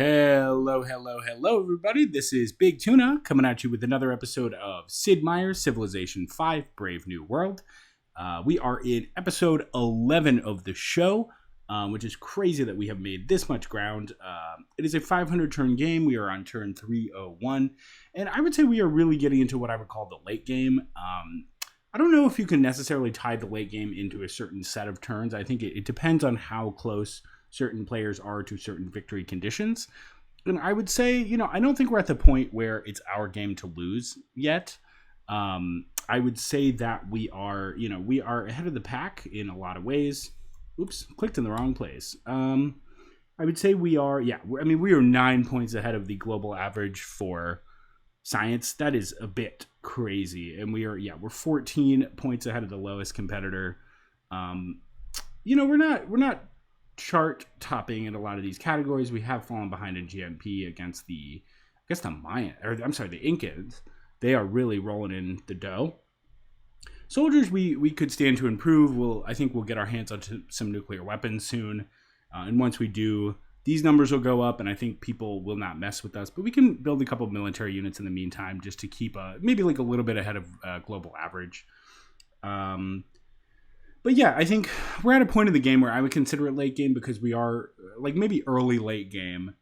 Hello, everybody. This is Big Tuna coming at you with another episode of Sid Meier's Civ5 Brave New World. We are in episode 11 of the show, which is crazy that we have made this much ground. It is a 500 turn game. We are on turn 301, and I would say we are really getting into what I would call the late game. I don't know if you can necessarily tie the late game into a certain set of turns. I think it depends on how close certain players are to certain victory conditions. And I would say, I don't think we're at the point where it's our game to lose yet. I would say that we are ahead of the pack in a lot of ways. Oops, clicked in the wrong place. I would say we are 9 points ahead of the global average for science. That is a bit crazy. And we're 14 points ahead of the lowest competitor. We're not chart topping in a lot of these categories. We have fallen behind in GMP against the Meier, the Incans. They are really rolling in the dough. Soldiers, we could stand to improve. I think we'll get our hands on some nuclear weapons soon. And once we do, these numbers will go up, and I think people will not mess with us. But we can build a couple of military units in the meantime just to keep maybe like a little bit ahead of global average. But yeah, I think we're at a point in the game where I would consider it late game because we are, maybe early late game.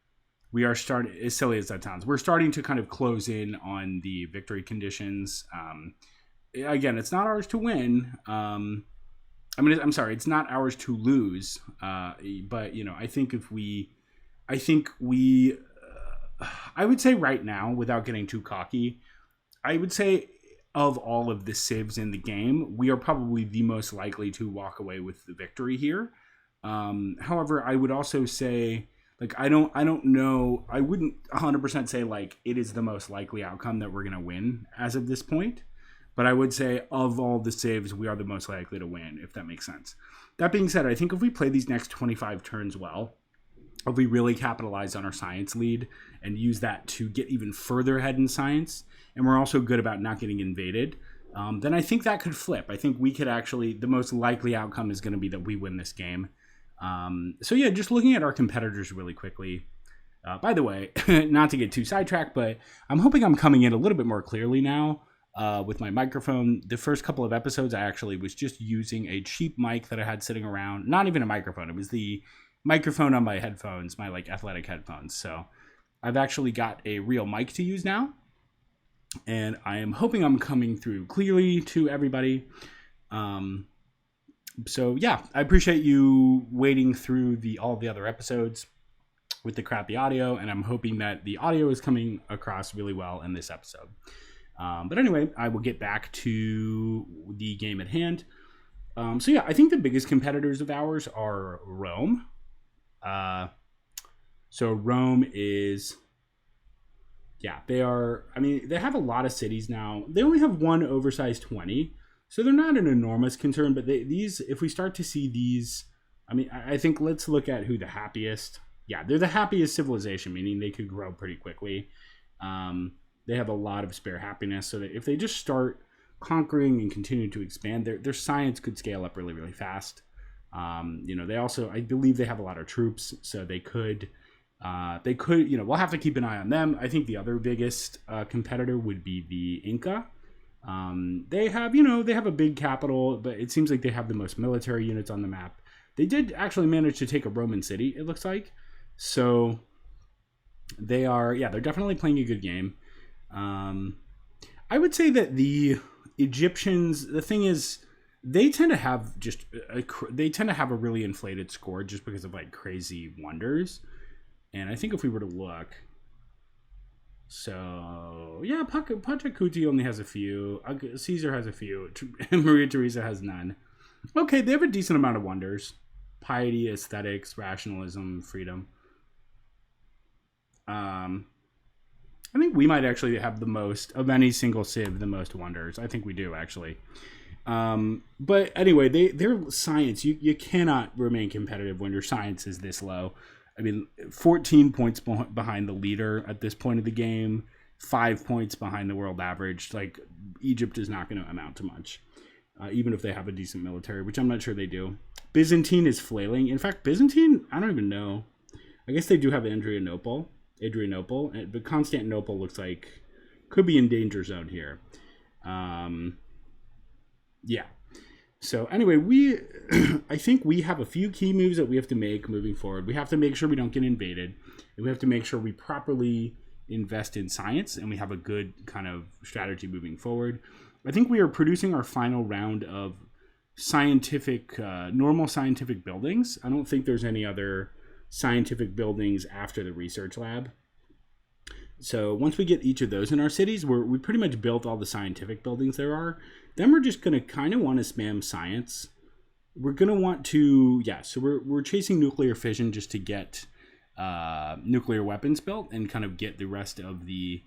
We are starting, as silly as that sounds, we're starting to kind of close in on the victory conditions. Again, it's not ours to win. It's not ours to lose. But, I would say right now, without getting too cocky, I would say of all of the civs in the game, we are probably the most likely to walk away with the victory here. However, I would also say, I don't know, I wouldn't 100% say it is the most likely outcome that we're going to win as of this point. But I would say of all the civs, we are the most likely to win, if that makes sense. That being said, I think if we play these next 25 turns well, if we really capitalize on our science lead and use that to get even further ahead in science, and we're also good about not getting invaded, then I think that could flip. I think we could actually, the most likely outcome is going to be that we win this game. Just looking at our competitors really quickly. By the way, not to get too sidetracked, but I'm hoping I'm coming in a little bit more clearly now with my microphone. The first couple of episodes, I actually was just using a cheap mic that I had sitting around. Not even a microphone. It was the microphone on my headphones, my athletic headphones. So I've actually got a real mic to use now. And I am hoping I'm coming through clearly to everybody. I appreciate you waiting through all the other episodes with the crappy audio, and I'm hoping that the audio is coming across really well in this episode. But anyway, I will get back to the game at hand. I think the biggest competitors of ours are Rome. Rome is... they are, they have a lot of cities now. They only have one oversized 20, so they're not an enormous concern, but if we start to see these, I think let's look at who the happiest. Yeah, they're the happiest civilization, meaning they could grow pretty quickly. They have a lot of spare happiness, so that if they just start conquering and continue to expand, their science could scale up really, really fast. They also, I believe they have a lot of troops, so they could, we'll have to keep an eye on them. I think the other biggest competitor would be the Inca. They have a big capital, but it seems like they have the most military units on the map. They did actually manage to take a Roman city, it looks like. So they're definitely playing a good game. I would say that the Egyptians, the thing is, they tend to have a really inflated score just because of crazy wonders. And I think if we were to look, Pachacuti only has a few. Caesar has a few. Maria Theresa has none. Okay, they have a decent amount of wonders. Piety, aesthetics, rationalism, freedom. I think we might actually have the most of any single civ, the most wonders. I think we do, actually. But anyway, their science, you cannot remain competitive when your science is this low. 14 points behind the leader at this point of the game, 5 points behind the world average. Egypt is not going to amount to much, even if they have a decent military, which I'm not sure they do. Byzantine is flailing. In fact, Byzantine, I don't even know. I guess they do have Adrianople, but Constantinople looks like could be in danger zone here. Yeah. So anyway, I think we have a few key moves that we have to make moving forward. We have to make sure we don't get invaded, and we have to make sure we properly invest in science, and we have a good kind of strategy moving forward. I think we are producing our final round of normal scientific buildings. I don't think there's any other scientific buildings after the research lab. So once we get each of those in our cities, we pretty much built all the scientific buildings there are. Then we're just going to kind of want to spam science. We're going to want to, so we're chasing nuclear fission just to get nuclear weapons built and kind of get the rest of the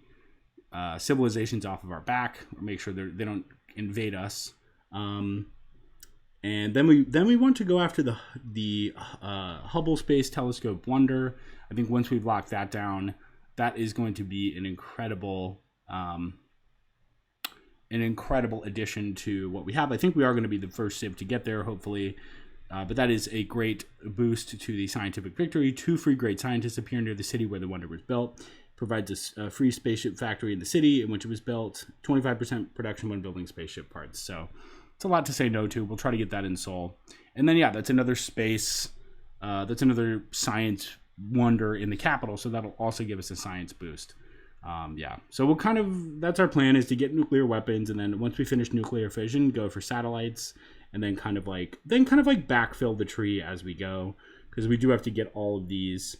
civilizations off of our back, or make sure they don't invade us. And then we want to go after the Hubble Space Telescope Wonder. I think once we've locked that down, that is going to be an incredible addition to what we have. I think we are going to be the first Civ to get there, hopefully. But that is a great boost to the scientific victory. 2 free great scientists appear near the city where the Wonder was built. Provides a free spaceship factory in the city in which it was built. 25% production when building spaceship parts. So it's a lot to say no to. We'll try to get that in Seoul. And then, that's another space. That's another science wonder in the capital. So that'll also give us a science boost. So we'll that's our plan, is to get nuclear weapons, and then once we finish nuclear fission, go for satellites, and then kind of like backfill the tree as we go, because we do have to get all of these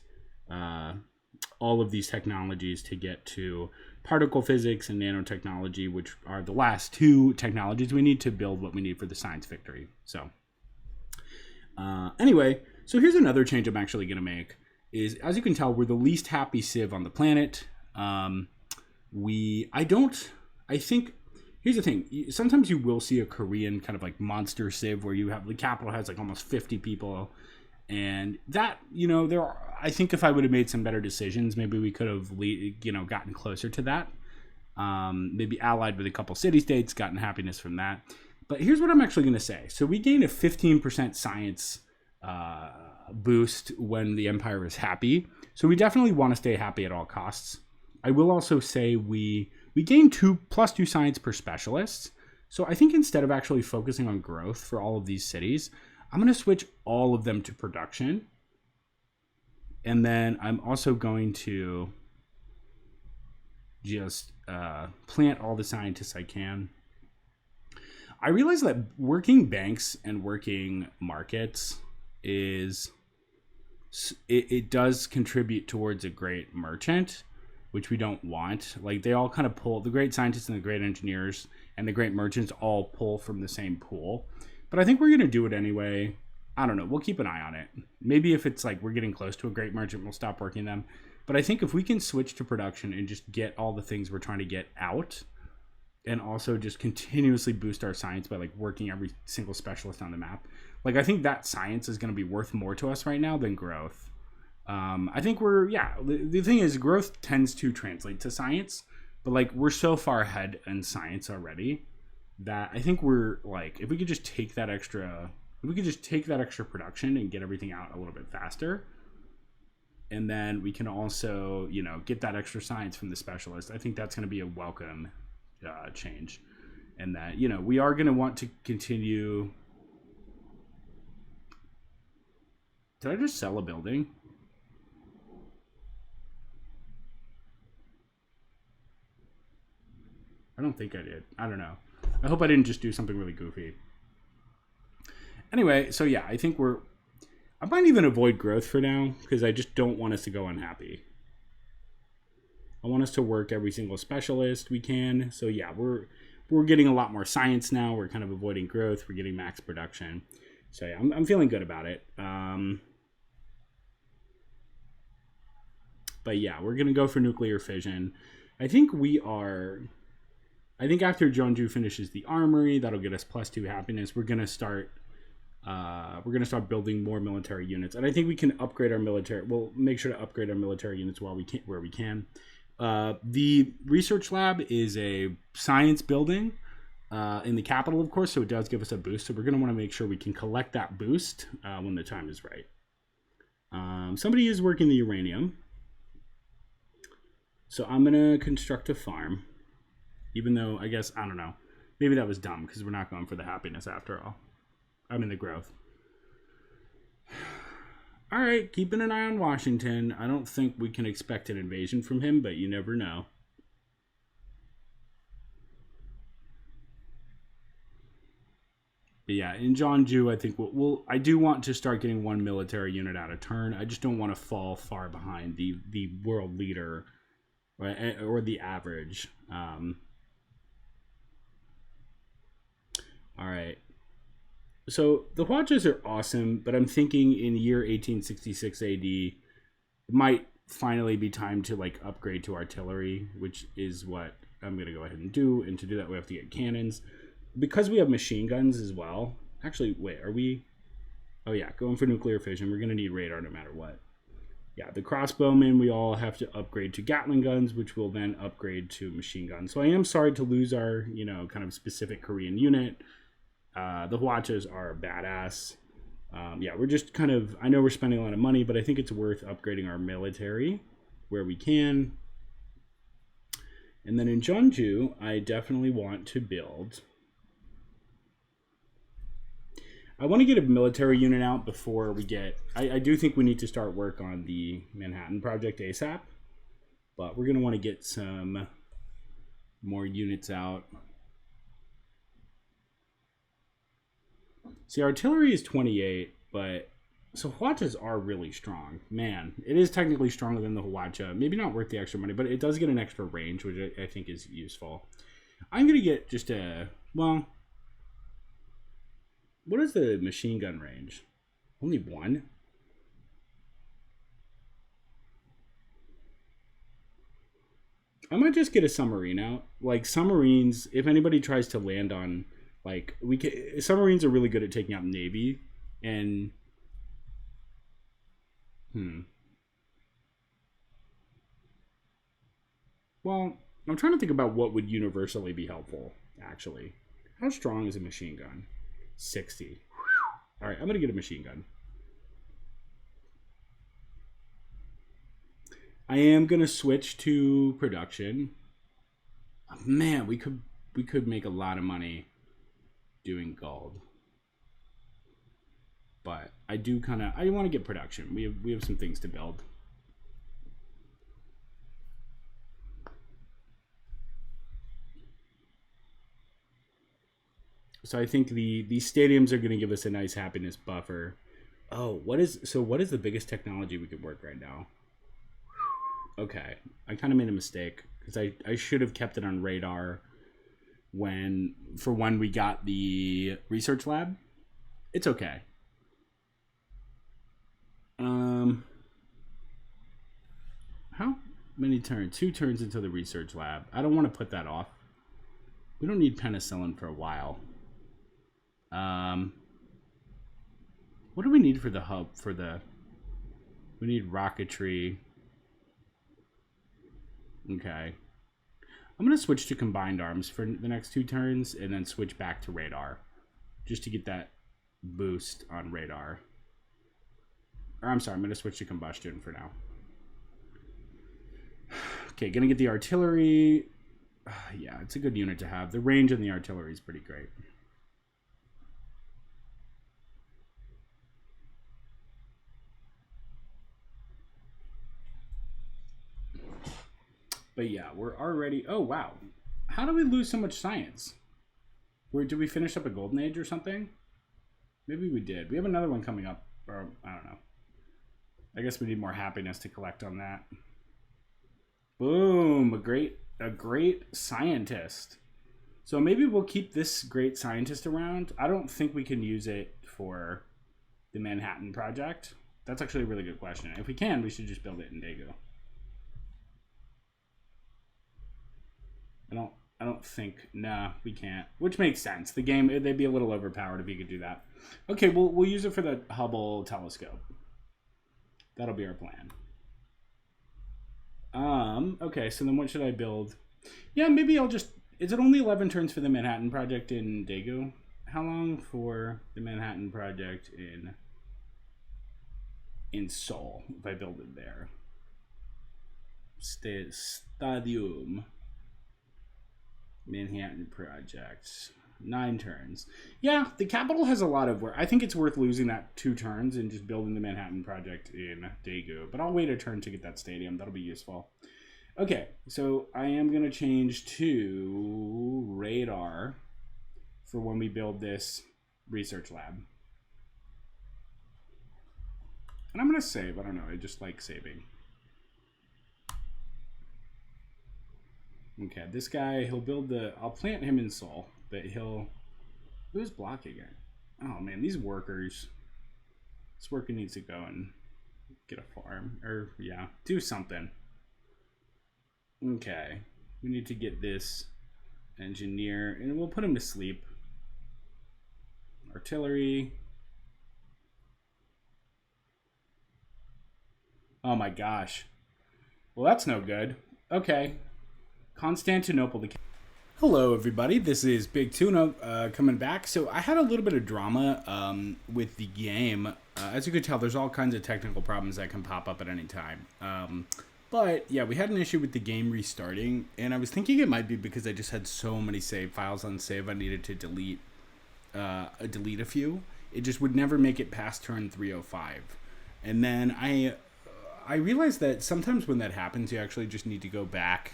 technologies to get to particle physics and nanotechnology, which are the last 2 technologies we need to build what we need for the science victory. So anyway, so here's another change I'm actually going to make. Is, as you can tell, we're the least happy Civ on the planet. Here's the thing. Sometimes you will see a Korean kind of like monster Civ where you have the capital has like almost 50 people. And that, I think if I would have made some better decisions, maybe we could have, gotten closer to that. Maybe allied with a couple city-states, gotten happiness from that. But here's what I'm actually going to say. So we gained a 15% science boost when the Empire is happy. So we definitely want to stay happy at all costs. I will also say we gained +2 science per specialist. So I think instead of actually focusing on growth for all of these cities, I'm going to switch all of them to production. And then I'm also going to just plant all the scientists I can. I realize that working banks and working markets it does contribute towards a great merchant, which we don't want. Like, they all kind of pull, the great scientists and the great engineers and the great merchants all pull from the same pool. But I think we're going to do it anyway. I don't know. We'll keep an eye on it. Maybe if it's like we're getting close to a great merchant, we'll stop working them. But I think if we can switch to production and just get all the things we're trying to get out, and also just continuously boost our science by like working every single specialist on the map, like, I think that science is going to be worth more to us right now than growth. I think the thing is, growth tends to translate to science, but like, we're so far ahead in science already that I think we're like, if we could just take that extra production and get everything out a little bit faster, and then we can also, get that extra science from the specialist, I think that's going to be a welcome change. And that, we are going to want to continue. Did I just sell a building? I don't think I did. I don't know. I hope I didn't just do something really goofy. Anyway, so yeah, I think I might even avoid growth for now, because I just don't want us to go unhappy. I want us to work every single specialist we can. So yeah, we're getting a lot more science now. We're kind of avoiding growth. We're getting max production. So yeah, I'm feeling good about it. But yeah, we're going to go for nuclear fission. I think after Jeonju finishes the armory, that'll get us +2 happiness. We're going to start building more military units. And I think we can upgrade our military. We'll make sure to upgrade our military units where we can. The research lab is a science building in the capital, of course, so it does give us a boost. So we're going to want to make sure we can collect that boost when the time is right. Somebody is working the uranium. So I'm going to construct a farm. Even though, I guess, I don't know. Maybe that was dumb because we're not going for the happiness after all. I mean the growth. All right, keeping an eye on Washington. I don't think we can expect an invasion from him, but you never know. But yeah, in Jeonju, I think I do want to start getting one military unit out of turn. I just don't want to fall far behind the world leader, right, or the average. All right. So the watches are awesome, but I'm thinking in the year 1866 AD, it might finally be time to like upgrade to artillery, which is what I'm going to go ahead and do. And to do that, we have to get cannons. Because we have machine guns as well. Actually, wait, are we? Oh yeah, going for nuclear fission. We're going to need radar no matter what. Yeah, the crossbowmen, we all have to upgrade to Gatling guns, which will then upgrade to machine guns. So I am sorry to lose our, kind of specific Korean unit. The Hwachas are badass. Yeah, we're just kind of, I know we're spending a lot of money, but I think it's worth upgrading our military where we can. And then in Jeonju, I definitely want to build. I want to get a military unit out before we get... I do think we need to start work on the Manhattan Project ASAP. But we're going to want to get some more units out. See, artillery is 28, but... So Hwachas are really strong. Man, it is technically stronger than the Hwacha. Maybe not worth the extra money, but it does get an extra range, which I think is useful. I'm going to get just a... Well... What is the machine gun range? Only one? I might just get a submarine out. Like, submarines, if anybody tries to land on, like, submarines are really good at taking out Navy, and, Well, I'm trying to think about what would universally be helpful, actually. How strong is a machine gun? 60. All right, I'm going to get a machine gun. I am going to switch to production. Oh, man, we could make a lot of money doing gold. But I want to get production. We have some things to build. So I think these stadiums are going to give us a nice happiness buffer. Oh, what is the biggest technology we could work right now? Okay, I kind of made a mistake because I should have kept it on radar when we got the research lab. It's okay. How many turns? 2 turns into the research lab. I don't want to put that off. We don't need penicillin for a while. What do we need for the hub? We need rocketry. Okay. I'm going to switch to combined arms for the next 2 turns and then switch back to radar. Just to get that boost on radar. Or I'm sorry, I'm going to switch to combustion for now. Okay, going to get the artillery. Yeah, it's a good unit to have. The range on the artillery is pretty great. But yeah, we're already... Oh, wow. How do we lose so much science? Did we finish up a golden age or something? Maybe we did. We have another one coming up. Or, I don't know. I guess we need more happiness to collect on that. Boom. A great scientist. So maybe we'll keep this great scientist around. I don't think we can use it for the Manhattan Project. That's actually a really good question. If we can, we should just build it in Daegu. I don't think, nah, we can't. Which makes sense. The game, they'd be a little overpowered if you could do that. Okay, we'll use it for the Hubble telescope. That'll be our plan. Okay, so then what should I build? Yeah, maybe I'll just... Is it only 11 turns for the Manhattan Project in Daegu? How long for the Manhattan Project in... in Seoul if I build it there. Stadium. Manhattan projects. 9 turns. Yeah, the capital has a lot of work. I think it's worth losing that 2 turns and just building the Manhattan project in Daegu. But I'll wait a turn to get that stadium. That'll be useful. Okay, so I am going to change to radar for when we build this research lab. And I'm going to save. I don't know. I just like saving. Okay, this guy, he'll build the... I'll plant him in Seoul, but he'll... Who's blocking it? Oh, man, these workers... This worker needs to go and get a farm. Or, yeah, do something. Okay, we need to get this engineer, and we'll put him to sleep. Artillery. Oh, my gosh. Well, that's no good. Okay. Constantinople. Hello, everybody. This is Big Tuna coming back. So I had a little bit of drama with the game. As you could tell, there's all kinds of technical problems that can pop up at any time. But yeah, we had an issue with the game restarting, and I was thinking it might be because I just had so many save files on save I needed to delete a few. It just would never make it past turn 305. And then I realized that sometimes when that happens, you actually just need to go back.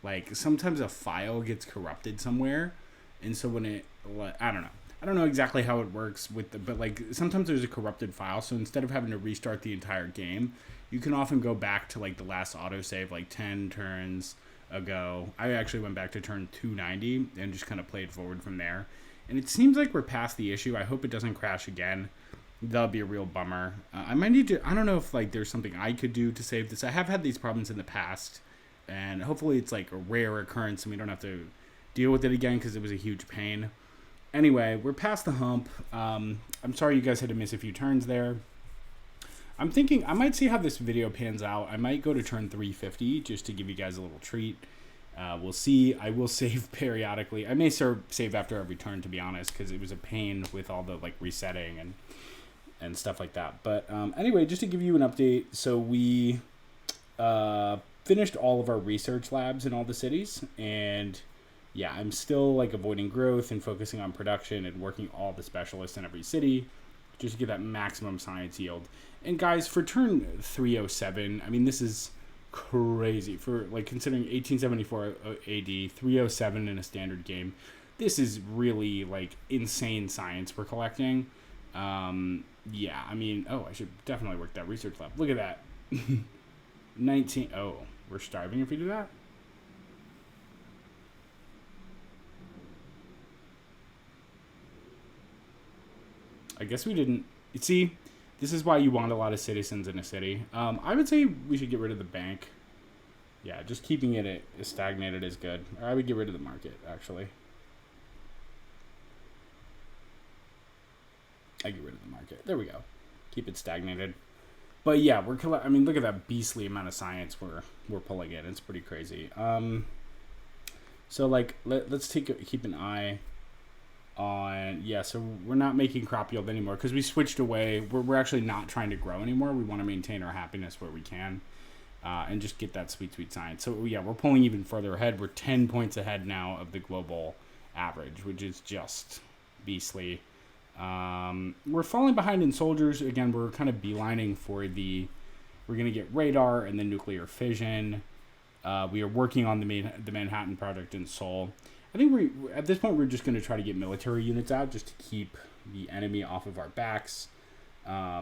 Like, sometimes a file gets corrupted somewhere, and so when it, I don't know exactly how it works with but like, sometimes there's a corrupted file, so instead of having to restart the entire game, you can often go back to, like, the last autosave, like, 10 turns ago. I actually went back to turn 290 and just kind of played forward from there, and it seems like we're past the issue. I hope it doesn't crash again. That'll be a real bummer. I might need to, I don't know if, like, there's something I could do to save this. I have had these problems in the past, and hopefully it's like a rare occurrence and we don't have to deal with it again because it was a huge pain. Anyway, we're past the hump. I'm sorry you guys had to miss a few turns there. I'm thinking I might see how this video pans out. I might go to turn 350 just to give you guys a little treat. We'll see. I will save periodically. I may save after every turn, to be honest, because it was a pain with all the, like, resetting and stuff like that. But anyway, just to give you an update, so we finished all of our research labs in all the cities, and yeah, I'm still, like, avoiding growth and focusing on production and working all the specialists in every city just to get that maximum science yield. And guys, for turn 307, I mean, this is crazy for, like, considering 1874 AD, 307 in a standard game. This is really, like, insane science we're collecting. Yeah, I mean, I should definitely work that research lab. Look at that. 19. Oh, we're starving if we do that? I guess we didn't. See, this is why you want a lot of citizens in a city. I would say we should get rid of the bank. Yeah, just keeping it stagnated is good. Or I would get rid of the market, actually. I get rid of the market. There we go. Keep it stagnated. But yeah, I mean, look at that beastly amount of science we're pulling in. It's pretty crazy. So, like, let's keep an eye on, yeah, so we're not making crop yield anymore because we switched away. We're actually not trying to grow anymore. We want to maintain our happiness where we can and just get that sweet, sweet science. So, yeah, we're pulling even further ahead. We're 10 points ahead now of the global average, which is just beastly. We're falling behind in soldiers. Again, we're kind of beelining for we're going to get radar and then nuclear fission. We are working on the Manhattan project in Seoul. I think at this point, we're just going to try to get military units out just to keep the enemy off of our backs. Yeah,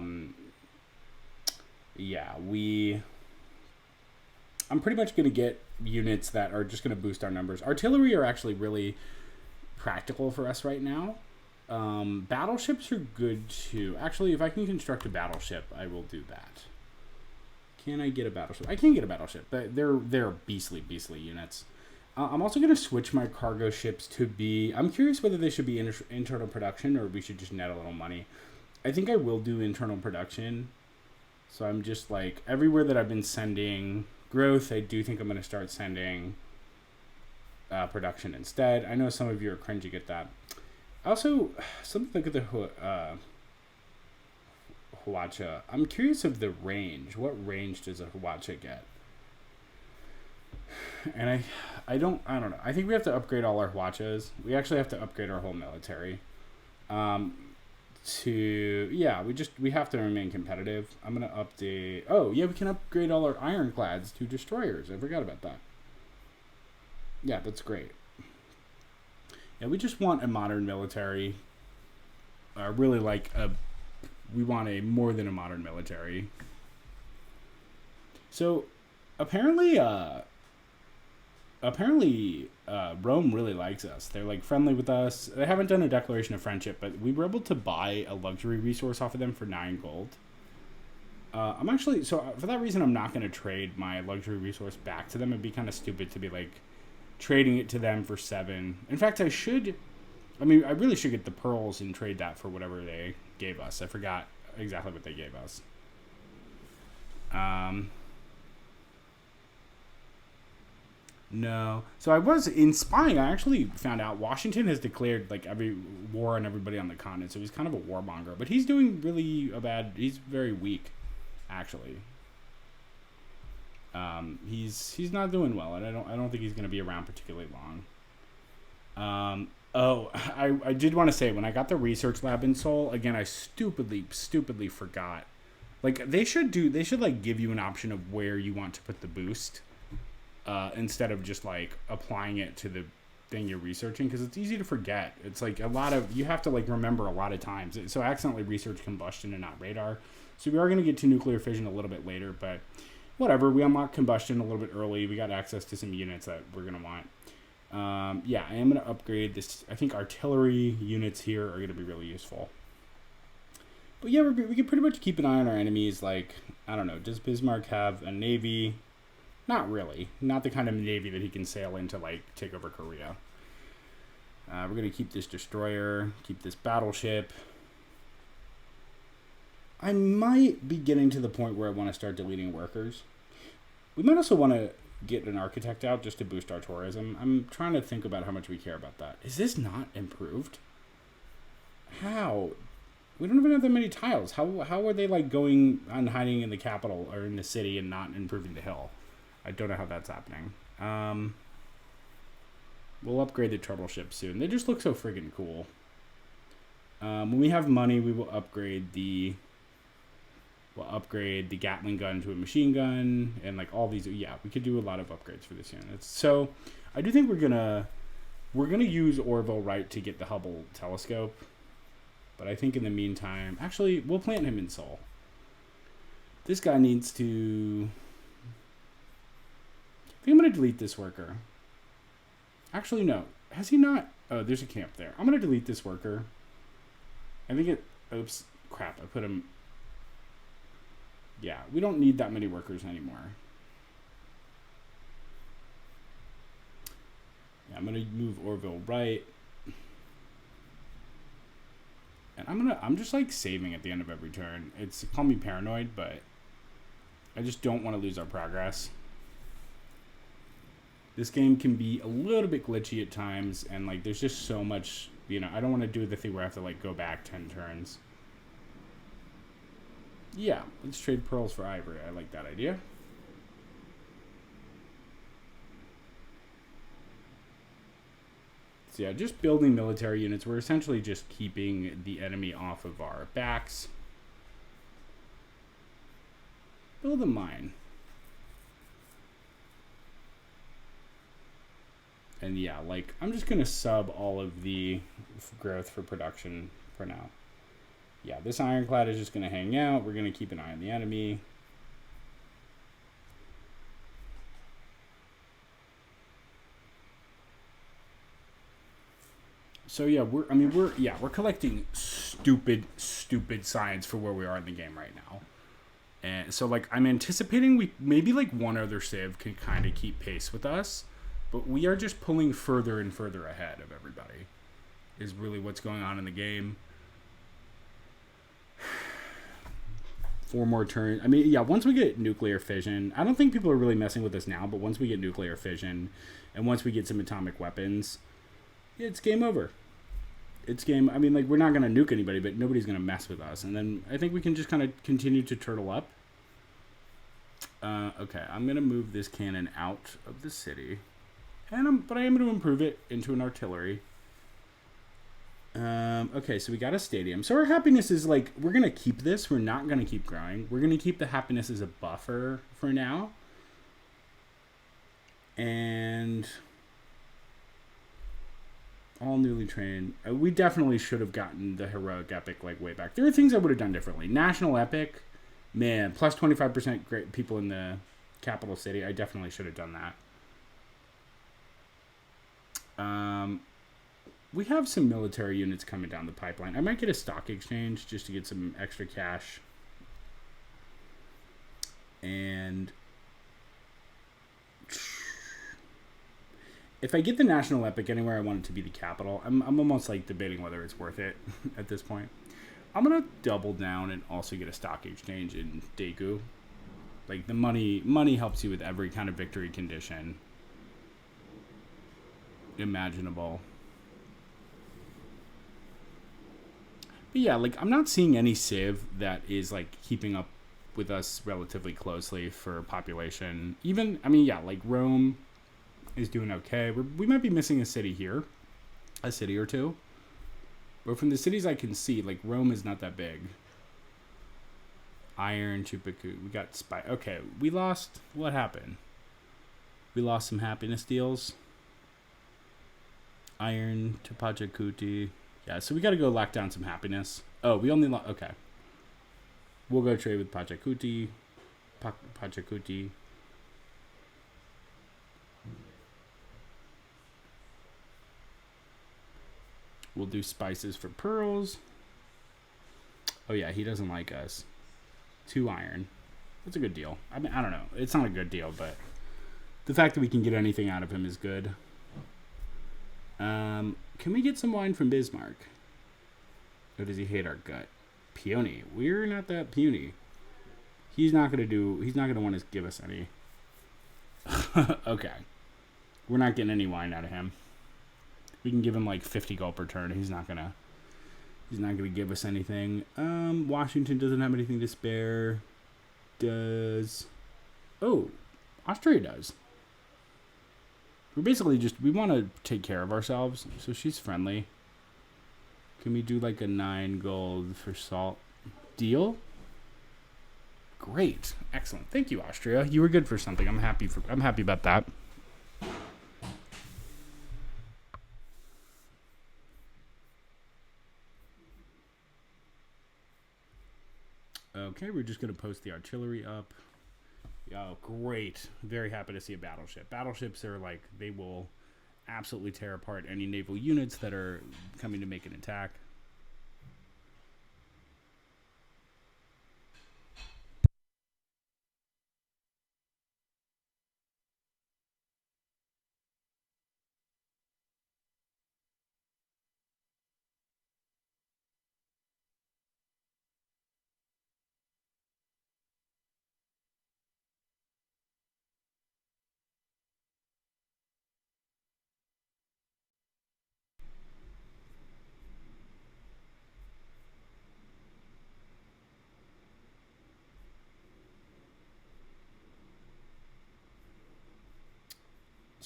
I'm pretty much going to get units that are just going to boost our numbers. Artillery are actually really practical for us right now. Battleships are good too. Actually, if I can construct a battleship, I will do that. Can I get a battleship? I can get a battleship, but they're beastly units. I'm also going to switch my cargo ships to be... I'm curious whether they should be internal production or we should just net a little money. I think I will do internal production. So I'm just, like, everywhere that I've been sending growth, I do think I'm going to start sending production instead. I know some of you are cringing at that. Also, something look at the Hwacha. I'm curious of the range. What range does a Hwacha get? And I don't know. I think we have to upgrade all our Hwachas. We actually have to upgrade our whole military. We have to remain competitive. I'm gonna update. Oh yeah, we can upgrade all our ironclads to destroyers. I forgot about that. Yeah, that's great. Yeah, we just want a modern military. We want a more than a modern military. So, apparently, Rome really likes us. They're like friendly with us. They haven't done a declaration of friendship, but we were able to buy a luxury resource off of them for 9 gold. For that reason, I'm not going to trade my luxury resource back to them. It'd be kind of stupid to be like trading it to them for 7. In fact, I really should get the pearls and trade that for whatever they gave us. I forgot exactly what they gave us. No. So I was in spying. I actually found out Washington has declared like every war on everybody on the continent. So he's kind of a warmonger, but he's doing really bad. He's very weak, actually. He's not doing well, and I don't think he's going to be around particularly long. I did want to say, when I got the research lab in Seoul, again, I stupidly forgot. Like they should like give you an option of where you want to put the boost. Instead of just like applying it to the thing you're researching, because it's easy to forget. It's like you have to like remember a lot of times. So I accidentally researched combustion and not radar. So we are going to get to nuclear fission a little bit later, but whatever. We unlocked combustion a little bit early. We got access to some units that we're going to want. I am going to upgrade this. I think artillery units here are going to be really useful. But yeah, we can pretty much keep an eye on our enemies. Like, I don't know, does Bismarck have a navy? Not really. Not the kind of navy that he can sail in to, like, take over Korea. We're going to keep this destroyer, keep this battleship. I might be getting to the point where I want to start deleting workers. We might also want to get an architect out just to boost our tourism. I'm trying to think about how much we care about that. Is this not improved? How? We don't even have that many tiles. How are they, like, going on hiding in the capital or in the city and not improving the hill? I don't know how that's happening. We'll upgrade the turtle ship soon. They just look so friggin' cool. When we have money, we will upgrade the Gatling gun to a machine gun, and like all these. Yeah, we could do a lot of upgrades for this unit. So I do think we're gonna use Orville Wright to get the Hubble telescope. But I think in the meantime, actually, we'll plant him in Seoul. This guy needs to. I think I'm going to delete this worker. Actually, no. Has he not? Oh, there's a camp there. I'm going to delete this worker. I think it... Oops. Crap. I put him... Yeah, we don't need that many workers anymore. Yeah, I'm going to move Orville right. And I'm just like saving at the end of every turn. Call me paranoid, but I just don't want to lose our progress. This game can be a little bit glitchy at times, and like there's just so much, I don't want to do the thing where I have to like go back 10 turns. Yeah, let's trade pearls for ivory. I like that idea. So yeah, just building military units. We're essentially just keeping the enemy off of our backs. Build a mine. And yeah, like, I'm just going to sub all of the growth for production for now. Yeah, this ironclad is just going to hang out. We're going to keep an eye on the enemy. So yeah, we're collecting stupid science for where we are in the game right now. And so like, I'm anticipating maybe like one other civ can kind of keep pace with us. But we are just pulling further and further ahead of everybody, is really what's going on in the game. 4 more turns. I mean, yeah, once we get nuclear fission, I don't think people are really messing with this now, but once we get nuclear fission, and once we get some atomic weapons, it's game over. It's game. I mean, like, we're not going to nuke anybody, but nobody's going to mess with us. And then I think we can just kind of continue to turtle up. Okay, I'm going to move this cannon out of the city. But I am going to improve it into an artillery. Okay, so we got a stadium. So our happiness is like, we're going to keep this. We're not going to keep growing. We're going to keep the happiness as a buffer for now. And all newly trained. We definitely should have gotten the heroic epic like way back. There are things I would have done differently. National epic, man, plus 25% great people in the capital city. I definitely should have done that. We have some military units coming down the pipeline. I might get a stock exchange just to get some extra cash. And if I get the national epic anywhere I want it to be the capital, I'm almost like debating whether it's worth it at this point. I'm going to double down and also get a stock exchange in Daegu. Like, the money helps you with every kind of victory condition imaginable. But yeah, like, I'm not seeing any Civ that is, like, keeping up with us relatively closely for population. Even, I mean, yeah, like, Rome is doing okay. We might be missing a city here. A city or two. But from the cities I can see, like, Rome is not that big. Iron, Chupaku. We got Okay, we lost. What happened? We lost some happiness deals. Iron to Pachacuti. Yeah, so we got to go lock down some happiness. Oh, we only lost. Okay. We'll go trade with Pachacuti. Pachacuti. We'll do spices for pearls. Oh, yeah, he doesn't like us. 2 iron. That's a good deal. I mean, I don't know. It's not a good deal, but the fact that we can get anything out of him is good. Can we get some wine from Bismarck? Or does he hate our gut? Peony. We're not that puny. He's not going to want to give us any. Okay. We're not getting any wine out of him. We can give him like 50 gold per turn. He's not gonna give us anything. Washington doesn't have anything to spare. Austria does. We're basically we want to take care of ourselves. So she's friendly. Can we do like a 9 gold for salt? Deal? Great. Excellent. Thank you, Austria. You were good for something. I'm happy about that. Okay, we're just going to post the artillery up. Oh, great. Very happy to see a battleship. Battleships are like, they will absolutely tear apart any naval units that are coming to make an attack.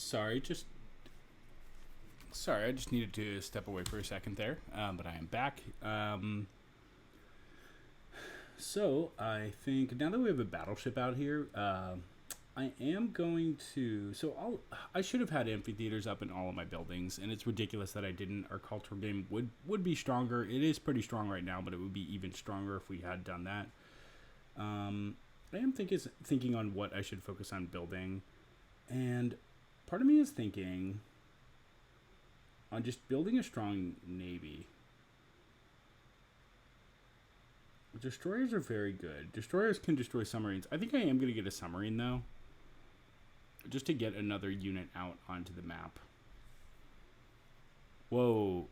Sorry, I just needed to step away for a second there, but I am back. So I think now that we have a battleship out here, I am going to. I should have had amphitheaters up in all of my buildings, and it's ridiculous that I didn't. Our cultural game would be stronger. It is pretty strong right now, but it would be even stronger if we had done that. I am thinking on what I should focus on building, and part of me is thinking on just building a strong navy. Destroyers are very good. Destroyers can destroy submarines. I think I am going to get a submarine, though, just to get another unit out onto the map. Whoa.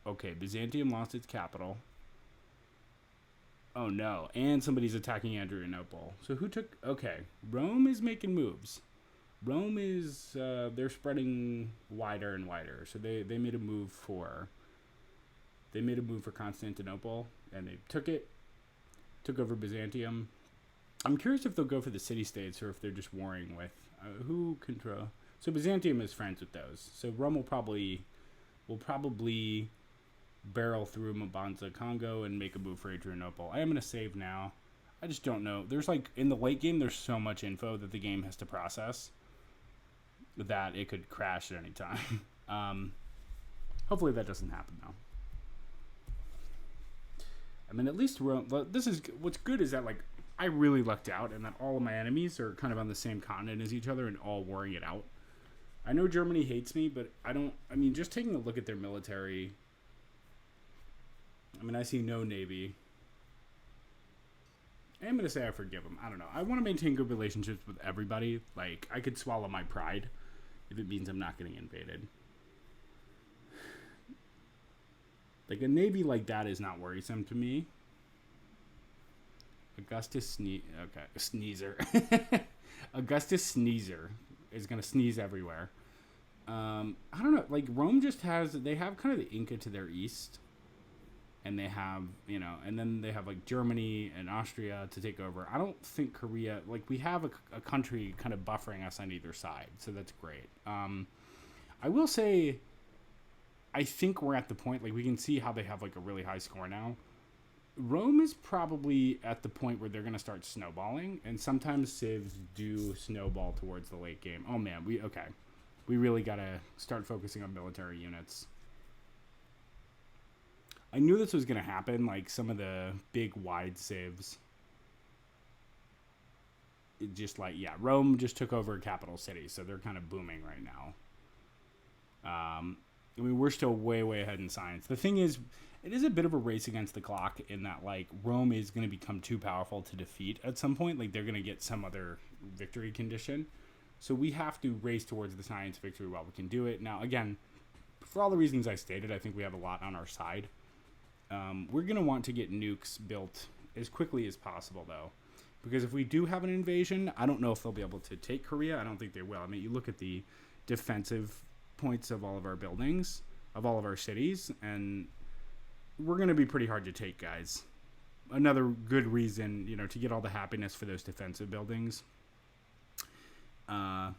Okay, Byzantium lost its capital. Oh, no. And somebody's attacking Adrianople. So who took... Okay, Rome is making moves. Rome is... they're spreading wider and wider. So they made a move for They made a move for Constantinople, and they took over Byzantium. I'm curious if they'll go for the city-states or if they're just warring with who control. So Byzantium is friends with those. So Rome will probably barrel through Mabanza, Congo, and make a move for Adrianople. I am going to save now. I just don't know. There's like, in the late game, there's so much info that the game has to process that it could crash at any time. Hopefully that doesn't happen, though. I mean, at least Rome, this is, what's good is that, like, I really lucked out and that all of my enemies are kind of on the same continent as each other and all warring it out. I know Germany hates me, but I mean, just taking a look at their military, I mean, I see no navy. I am going to say I forgive them. I don't know. I want to maintain good relationships with everybody. Like, I could swallow my pride if it means I'm not getting invaded. Like, a navy like that is not worrisome to me. Sneezer. Augustus Sneezer is going to sneeze everywhere. I don't know. Like, Rome just they have kind of the Inca to their east. And they have, and then they have, like, Germany and Austria to take over. I don't think Korea, like, we have a country kind of buffering us on either side. So that's great. I will say, I think we're at the point, like, we can see how they have, like, a really high score now. Rome is probably at the point where they're going to start snowballing, and sometimes civs do snowball towards the late game. Oh, man, we really got to start focusing on military units. I knew this was going to happen, like some of the big wide civs. It just like, yeah, Rome just took over a capital city, so they're kind of booming right now. I mean, we're still way, way ahead in science. The thing is, it is a bit of a race against the clock in that, like, Rome is going to become too powerful to defeat at some point. Like, they're going to get some other victory condition. So we have to race towards the science victory while we can do it. Now, again, for all the reasons I stated, I think we have a lot on our side. We're going to want to get nukes built as quickly as possible, though. Because if we do have an invasion, I don't know if they'll be able to take Korea. I don't think they will. I mean, you look at the defensive points of all of our buildings, of all of our cities, and we're going to be pretty hard to take, guys. Another good reason, to get all the happiness for those defensive buildings. We're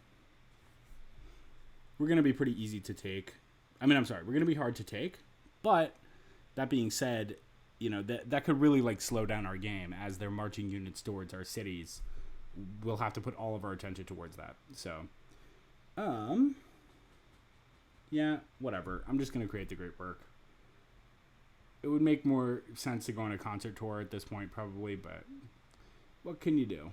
going to be pretty easy to take. We're going to be hard to take, but that being said, that could really, like, slow down our game as they're marching units towards our cities. We'll have to put all of our attention towards that. So, yeah, whatever. I'm just going to create the great work. It would make more sense to go on a concert tour at this point, probably, but what can you do?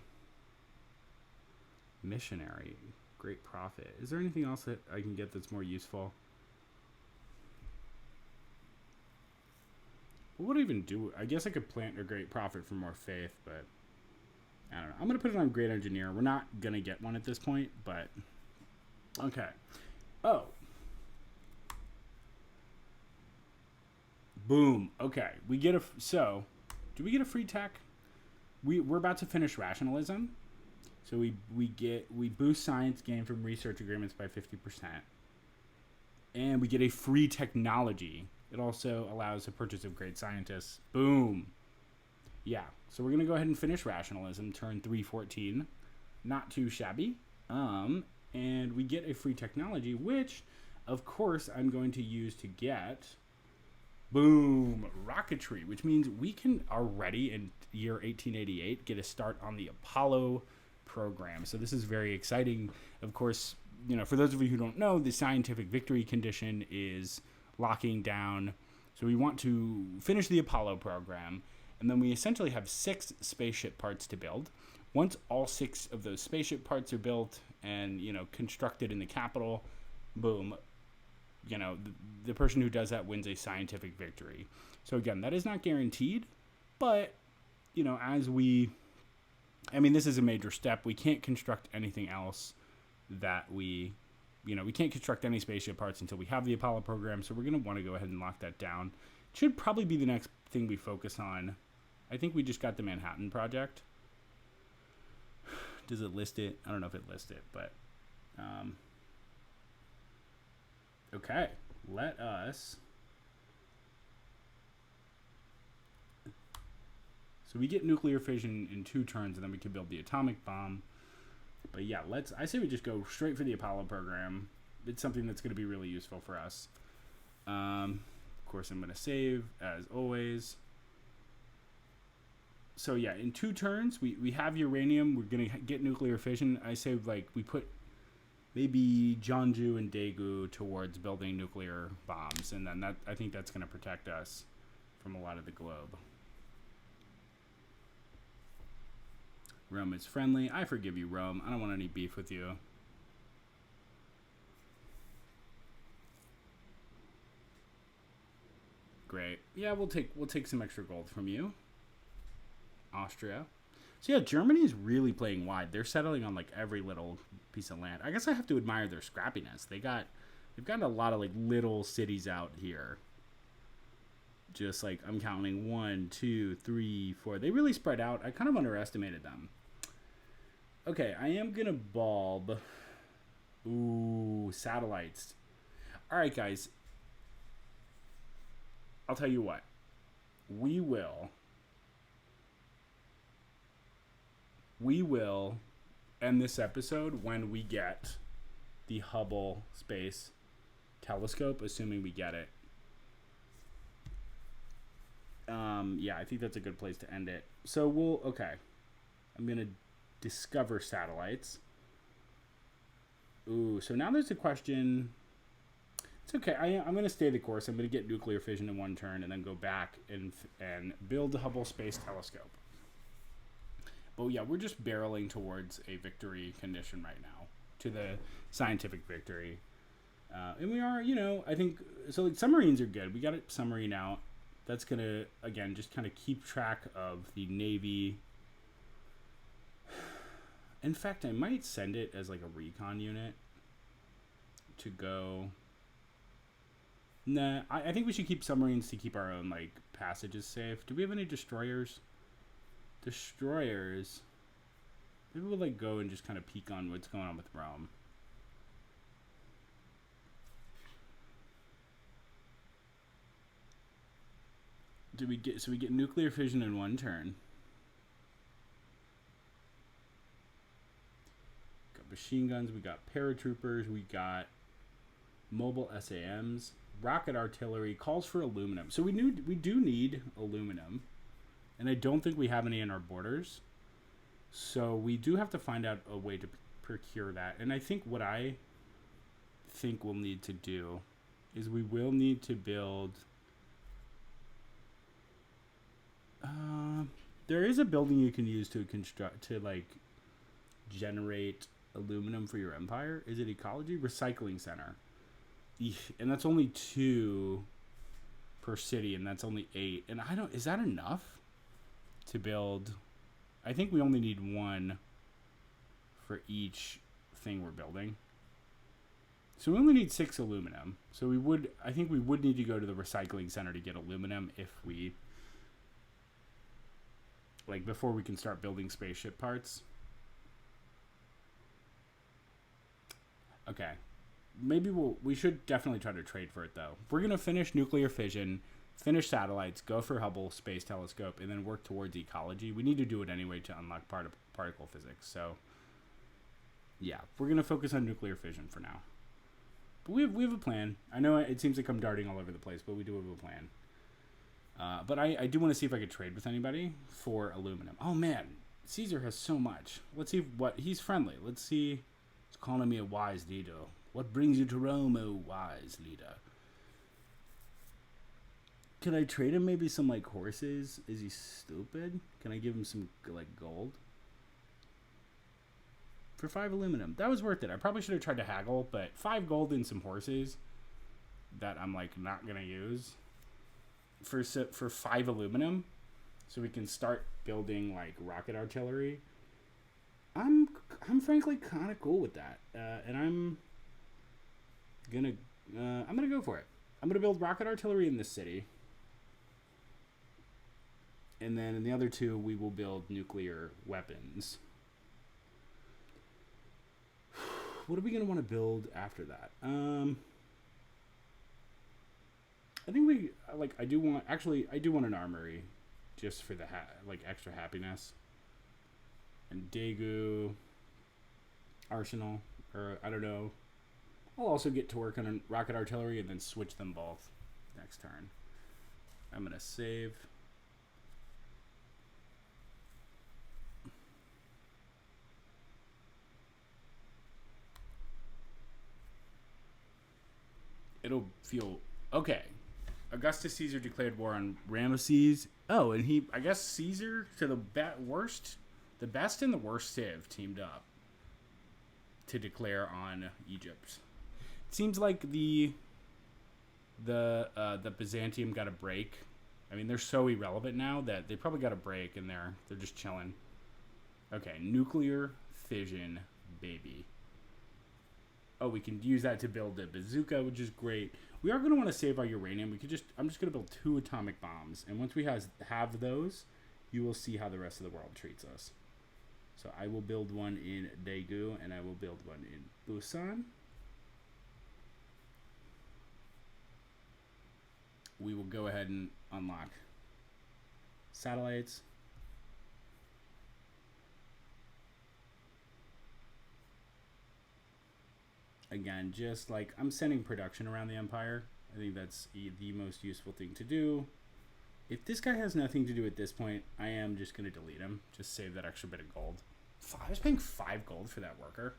Missionary, great prophet. Is there anything else that I can get that's more useful? What would I even do? I guess I could plant a great prophet for more faith, but I don't know. I'm going to put it on great engineer. We're not going to get one at this point, but okay. Oh. Boom. Okay. Do we get a free tech? We're about to finish rationalism. So we boost science gain from research agreements by 50%. And we get a free technology. It also allows the purchase of great scientists. Boom. Yeah. So we're going to go ahead and finish rationalism, turn 314. Not too shabby. And we get a free technology, which, of course, I'm going to use to get, boom, rocketry, which means we can already, in year 1888, get a start on the Apollo program. So this is very exciting. Of course, for those of you who don't know, the scientific victory condition is locking down. So we want to finish the Apollo program, and then we essentially have 6 spaceship parts to build. Once all 6 of those spaceship parts are built and, constructed in the capital, boom, the person who does that wins a scientific victory. So again, that is not guaranteed, but, this is a major step. We can't construct anything else that we can't construct any spaceship parts until we have the Apollo program, so we're going to want to go ahead and lock that down. It should probably be the next thing we focus on. I think we just got the Manhattan Project. Does it list it? I don't know if it lists it, but okay. Let us So we get nuclear fission in 2 turns, and then we can build the atomic bomb. But yeah, I say we just go straight for the Apollo program. It's something that's going to be really useful for us. Of course, I'm going to save, as always. So yeah, in 2 turns, we have uranium. We're going to get nuclear fission. I say, like, we put maybe Jeonju and Daegu towards building nuclear bombs. And then I think that's going to protect us from a lot of the globe. Rome is friendly. I forgive you, Rome. I don't want any beef with you. Great. Yeah, we'll take some extra gold from you. Austria. So yeah, Germany is really playing wide. They're settling on like every little piece of land. I guess I have to admire their scrappiness. They've got a lot of like little cities out here. Just like I'm counting 1, 2, 3, 4. They really spread out. I kind of underestimated them. Okay, I am gonna bulb. Ooh, satellites. All right, guys. I'll tell you what. We will end this episode when we get the Hubble Space Telescope, assuming we get it. Yeah, I think that's a good place to end it. So okay. I'm going to discover satellites. Ooh, so now there's a question. It's okay. I'm going to stay the course. I'm going to get nuclear fission in 1 turn and then go back and build the Hubble Space Telescope. But yeah, we're just barreling towards a victory condition right now, to the scientific victory. And we are, I think, so like submarines are good. We got a submarine out. That's going to, again, just kind of keep track of the Navy. In fact, I might send it as like a recon unit to go. Nah, I think we should keep submarines to keep our own like passages safe. Do we have any destroyers? Destroyers. Maybe we'll like go and just kind of peek on what's going on with Rome. We get nuclear fission in 1 turn. Got machine guns, we got paratroopers, we got mobile SAMs, rocket artillery, calls for aluminum. So we do need aluminum, and I don't think we have any in our borders. So we do have to find out a way to procure that. And I think what I think we'll need to do is we will need to build. There is a building you can use to generate aluminum for your empire. Is it ecology? Recycling center. And that's only 2 per city, and that's only 8. And is that enough to build? I think we only need 1 for each thing we're building. So we only need 6 aluminum. So I think we would need to go to the recycling center to get aluminum if we, like, before we can start building spaceship parts. Okay. Maybe we should definitely try to trade for it, though. We're going to finish nuclear fission, finish satellites, go for Hubble Space Telescope, and then work towards ecology. We need to do it anyway to unlock particle physics. So, yeah, we're going to focus on nuclear fission for now. But we have a plan. I know it seems like I'm darting all over the place, but we do have a plan. But I do want to see if I could trade with anybody for aluminum. Oh, man. Caesar has so much. Let's see he's friendly. Let's see. He's calling me a wise leader. What brings you to Rome, O wise leader? Can I trade him maybe some, like, horses? Is he stupid? Can I give him some, like, gold? For 5 aluminum. That was worth it. I probably should have tried to haggle, but 5 gold and some horses that I'm, like, not going to use for 5 aluminum so we can start building, like, rocket artillery. I'm frankly kind of cool with that. And I'm gonna go for it. I'm gonna build rocket artillery in this city, and then in the other 2 we will build nuclear weapons. What are we gonna want to build after that? I think I do want an armory, just for the like extra happiness. And Daegu, Arsenal, or I don't know. I'll also get to work on rocket artillery and then switch them both next turn. I'm gonna save. It'll feel okay. Augustus Caesar declared war on Ramesses. Oh, and I guess Caesar to the best and the worst Civ teamed up to declare on Egypt. It seems like the Byzantium got a break. I mean, they're so irrelevant now that they probably got a break and they're just chilling. Okay, nuclear fission, baby. Oh, we can use that to build a bazooka, which is great. We are going to want to save our uranium. I'm just going to build 2 atomic bombs. And once we have those, you will see how the rest of the world treats us. So I will build one in Daegu, and I will build one in Busan. We will go ahead and unlock satellites. Again, just like I'm sending production around the empire. I think that's the most useful thing to do. If this guy has nothing to do at this point, I am just going to delete him. Just save that extra bit of gold. I was paying 5 gold for that worker.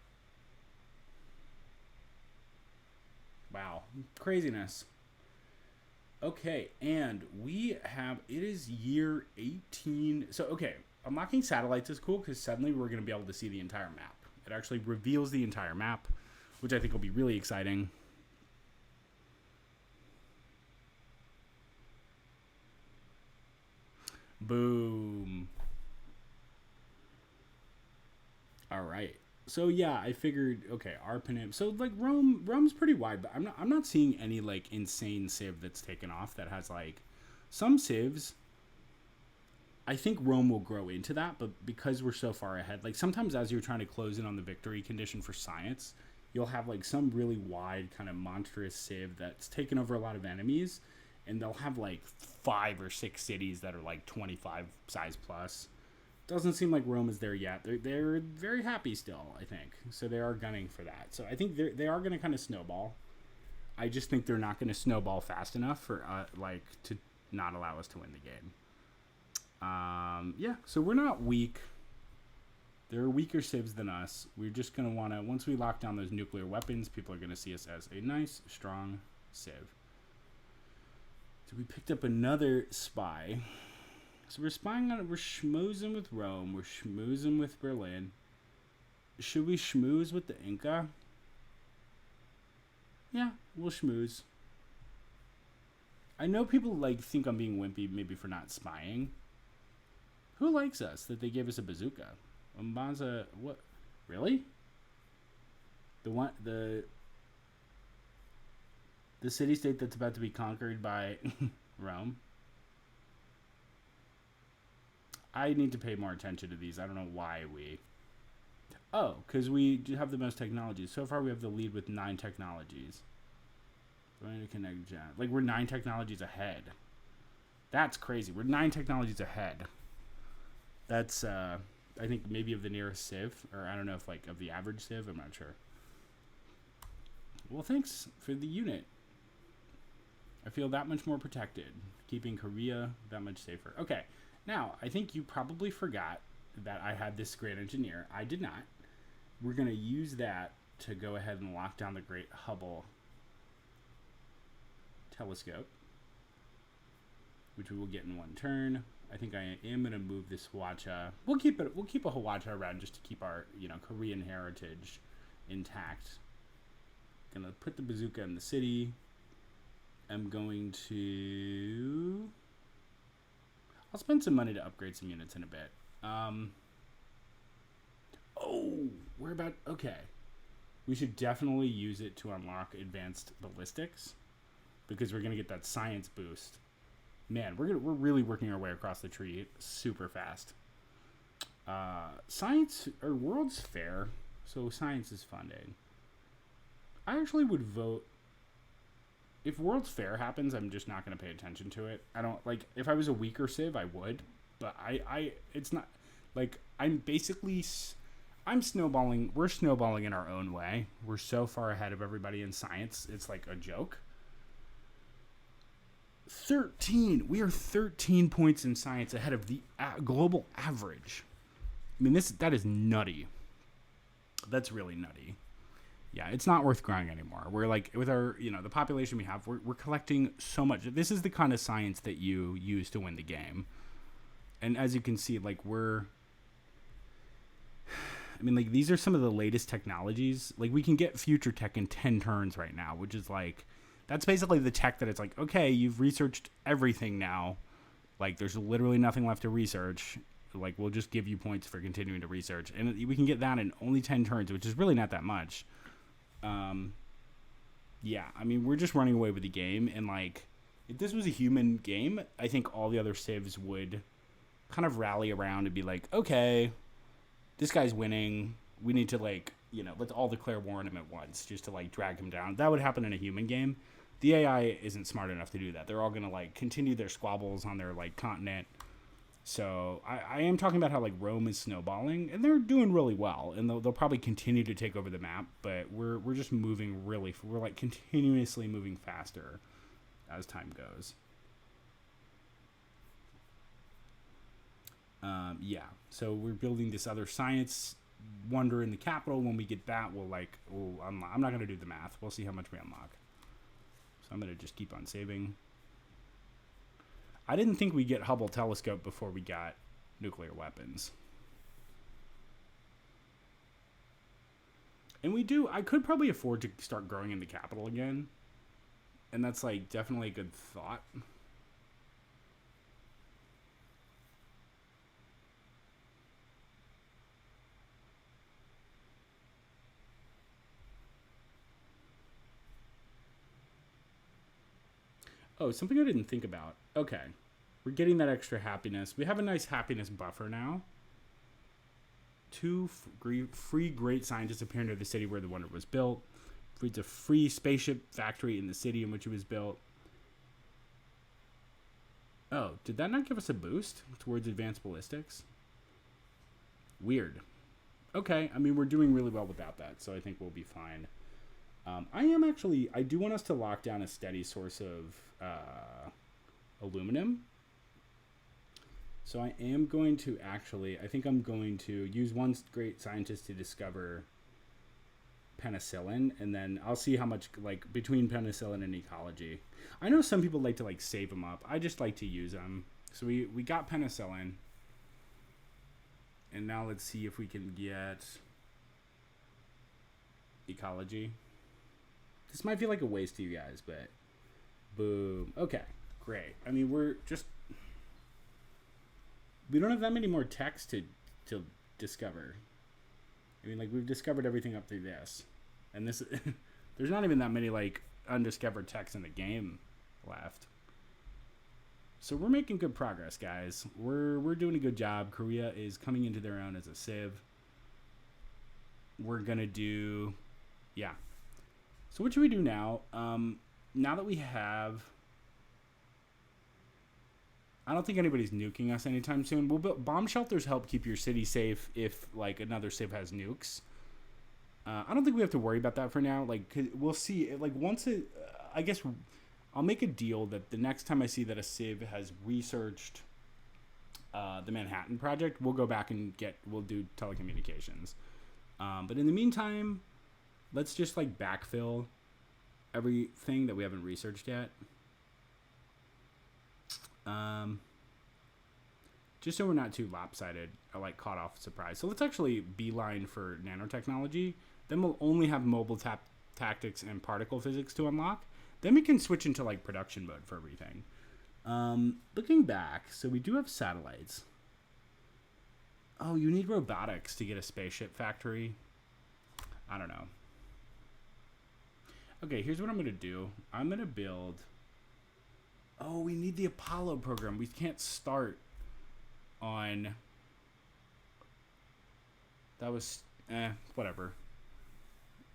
Wow. Craziness. Okay, and it is year 18. So, okay, unlocking satellites is cool because suddenly we're going to be able to see the entire map. It actually reveals the entire map, which I think will be really exciting. Boom. All right. So yeah, I figured okay, Arpanet. So like Rome's pretty wide, but I'm not seeing any like insane civ that's taken off that has like some civs. I think Rome will grow into that, but because we're so far ahead, like sometimes as you're trying to close in on the victory condition for science, you'll have like some really wide kind of monstrous civ that's taken over a lot of enemies, and they'll have like 5 or 6 cities that are like 25 size plus. Doesn't seem like Rome is there yet. They're very happy still, I think. So they are gunning for that. So I think they are going to kind of snowball. I just think they're not going to snowball fast enough for to not allow us to win the game. Yeah, so we're not weak. There are weaker civs than us. We're just going to want to, once we lock down those nuclear weapons, people are going to see us as a nice, strong civ. So we picked up another spy. So we're spying on it. We're schmoozing with Rome. We're schmoozing with Berlin. Should we schmooze with the Inca? Yeah, we'll schmooze. I know people like think I'm being wimpy maybe for not spying. Who likes us that they gave us a bazooka? Umbanza, what? Really? The city-state that's about to be conquered by Rome? I need to pay more attention to these. I don't know why we... Oh, because we do have the most technologies. So far we have the lead with 9 technologies. Going to connect... Like, we're 9 technologies ahead. That's crazy. We're 9 technologies ahead. That's, I think, maybe of the nearest civ. Or I don't know if, like, of the average civ. I'm not sure. Well, thanks for the unit. I feel that much more protected. Keeping Korea that much safer. Okay. Now, I think you probably forgot that I had this great engineer. I did not. We're going to use that to go ahead and lock down the Great Hubble telescope, which we will get in one turn. I think I am going to move this Hwacha. We'll keep a Hwacha around just to keep our, Korean heritage intact. Going to put the bazooka in the city. I'm going to... I'll spend some money to upgrade some units in a bit. We're about... Okay. We should definitely use it to unlock advanced ballistics, because we're going to get that science boost. Man, we're really working our way across the tree super fast. Science... or World's Fair, so science is funding. I actually would vote... if World's Fair happens, I'm just not going to pay attention to it. I don't like if I was a weaker Civ, I would, but I it's not like I'm snowballing. We're snowballing in our own way. We're so far ahead of everybody in science. It's like a joke. 13. We are 13 points in science ahead of the global average. I mean, that is nutty. That's really nutty. Yeah, it's not worth growing anymore. We're like, with our, the population we have, we're collecting so much. This is the kind of science that you use to win the game. And as you can see, like, these are some of the latest technologies. Like, we can get future tech in 10 turns right now, which is like, that's basically the tech that it's like, okay, you've researched everything now. Like, there's literally nothing left to research. Like, we'll just give you points for continuing to research. And we can get that in only 10 turns, which is really not that much. Yeah, I mean, we're just running away with the game. And, like, if this was a human game, I think all the other civs would kind of rally around and be like, okay, this guy's winning. We need to, like, let's all declare war on him at once just to, like, drag him down. That would happen in a human game. The AI isn't smart enough to do that. They're all going to, like, continue their squabbles on their, like, continent. So I am talking about how, like, Rome is snowballing, and they're doing really well, and they'll probably continue to take over the map, but we're just moving we're, like, continuously moving faster as time goes. Yeah, so we're building this other science wonder in the capital. When we get that, I'm not going to do the math. We'll see how much we unlock. So I'm going to just keep on saving. I didn't think we'd get Hubble telescope before we got nuclear weapons. And we do. I could probably afford to start growing in the capital again. And that's, like, definitely a good thought. Oh, something I didn't think about. Okay. We're getting that extra happiness. We have a nice happiness buffer now. 2 free great scientists appear near the city where the wonder was built. It's a free spaceship factory in the city in which it was built. Oh, did that not give us a boost towards advanced ballistics? Weird. Okay, I mean, we're doing really well without that, so I think we'll be fine. I do want us to lock down a steady source of aluminum. So I am going to I think I'm going to use one great scientist to discover penicillin, and then I'll see how much, like, between penicillin and ecology. I know some people like to, like, save them up. I just like to use them. So we got penicillin. And now let's see if we can get ecology. This might feel like a waste to you guys, but boom. Okay, great. I mean, we don't have that many more techs to discover. I mean, like, we've discovered everything up through this. And this, there's not even that many, like, undiscovered techs in the game left. So we're making good progress, guys. We're doing a good job. Korea is coming into their own as a civ. We're going to do, yeah. So what should we do now? Now that we have, I don't think anybody's nuking us anytime soon. We'll build bomb shelters. Help keep your city safe if, like, another civ has nukes. I don't think we have to worry about that for now. Like, we'll see. Like, I guess I'll make a deal that the next time I see that a civ has researched the Manhattan Project, we'll go back and we'll do telecommunications. But in the meantime, let's just, like, backfill everything that we haven't researched yet. Just so we're not too lopsided or, like, caught off surprise. So let's actually beeline for nanotechnology. Then we'll only have mobile tactics and particle physics to unlock. Then we can switch into, like, production mode for everything. Looking back, so we do have satellites. Oh, you need robotics to get a spaceship factory. I don't know. Okay, here's what I'm going to do. I'm going to build... Oh, we need the Apollo program. We can't start on... That was... whatever.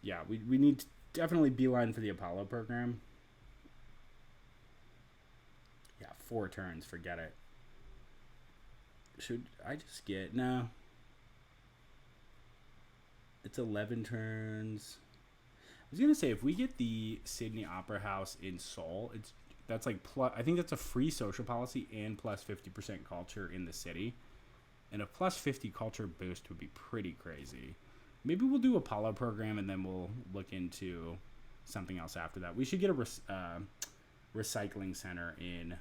Yeah, we need to definitely beeline for the Apollo program. 4 turns. Forget it. Should I just get... No. It's 11 turns. I was going to say, if we get the Sydney Opera House in Seoul, that's like... I think that's a free social policy and plus 50% culture in the city. And a plus 50 culture boost would be pretty crazy. Maybe we'll do Apollo program and then we'll look into something else after that. We should get a recycling center in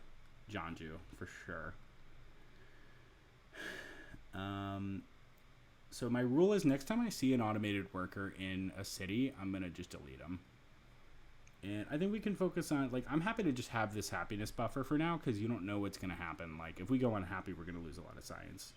Jeonju for sure. So my rule is next time I see an automated worker in a city, I'm going to just delete them. And I think we can focus on, like, I'm happy to just have this happiness buffer for now because you don't know what's going to happen. Like, if we go unhappy, we're going to lose a lot of science.